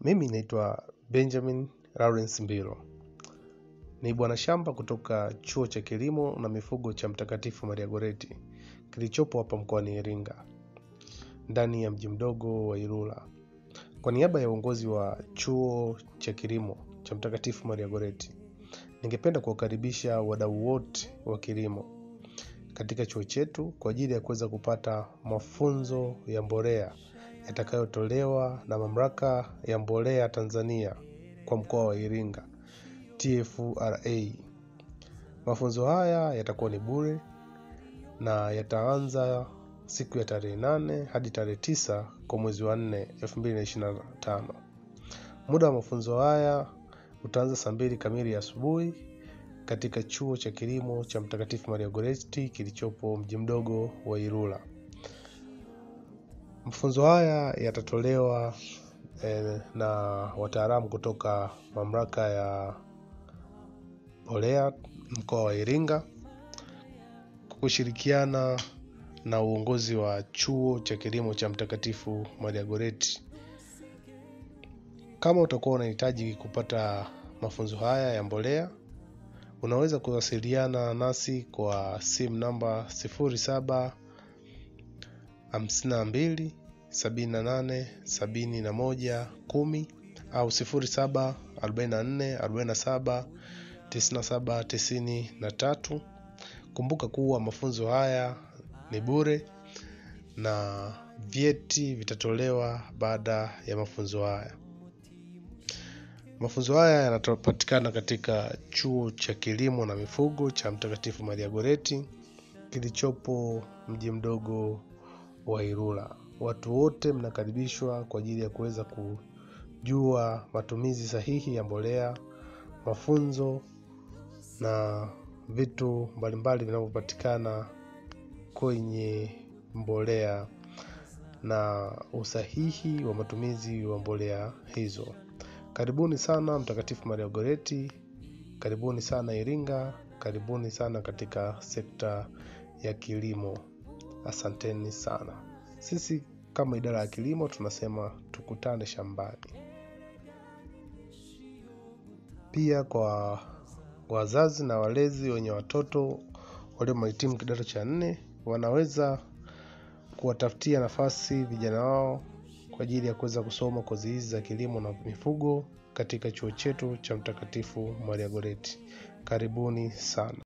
Mimi naitwa Benjamin Lawrence Mbilo. Ni bwana shamba kutoka Chuo cha Kilimo na Mifugo cha Mtakatifu Maria Goretti, kilichopo hapa mkoani Iringa, ndani ya mji mdogo wa Ilula. Kwa niaba ya uongozi wa Chuo cha Kilimo cha Mtakatifu Maria Goretti, ningependa kuwakaribisha wadau wote wa kilimo katika chuo chetu kwa ajili ya kuweza kupata mafunzo ya mbolea yatakayotolewa na Mamlaka ya Mbolea Tanzania kwa mkoa wa Iringa, TFRA. Mafunzo haya yatakuwa ni bure na yataanza siku ya tarehe 8 hadi tarehe 9 kwa mwezi wa 4 2025. Muda wa mafunzo haya utaanza saa 2 kamili asubuhi katika Chuo cha Kilimo cha Mtakatifu Maria Goretti kilichopo mji mdogo wa Ilula. Mafunzo haya yatatolewa na wataalamu kutoka Mamlaka ya Mbolea mkoa wa Iringa kushirikiana na uongozi wa Chuo cha Kilimo cha Mtakatifu Maria Goretti. Kama utakuwa unahitaji kupata mafunzo haya ya mbolea, unaweza kuwasiliana nasi kwa simu namba 0752787110 au 0744479793. Kumbuka kuwa mafunzo haya ni bure na vyeti vitatolewa baada ya mafunzo haya. Mafunzo haya yanapatikana katika Chuo cha Kilimo na Mifugo cha Mtakatifu Maria Goretti kilichopo mji mdogo wa Ilula. Watu wote mnakaribishwa kwa ajili ya kuweza kujua matumizi sahihi ya mbolea, mafunzo na vitu mbalimbali vinavyopatikana kwenye mbolea na usahihi wa matumizi wa mbolea hizo. Karibuni sana Mtakatifu Maria Goretti, karibuni sana Iringa, karibuni sana katika sekta ya kilimo. Asanteni sana. Sisi kama idara ya kilimo tunasema tukutane shambani. Pia kwa wazazi na walezi wenye watoto waliomaliza kidato cha 4, wanaweza kuwatafutia nafasi vijana wao kwa ajili ya kuweza kusoma kozi hizi za kilimo na mifugo katika chuo chetu cha Mtakatifu Maria Goretti. Karibuni sana.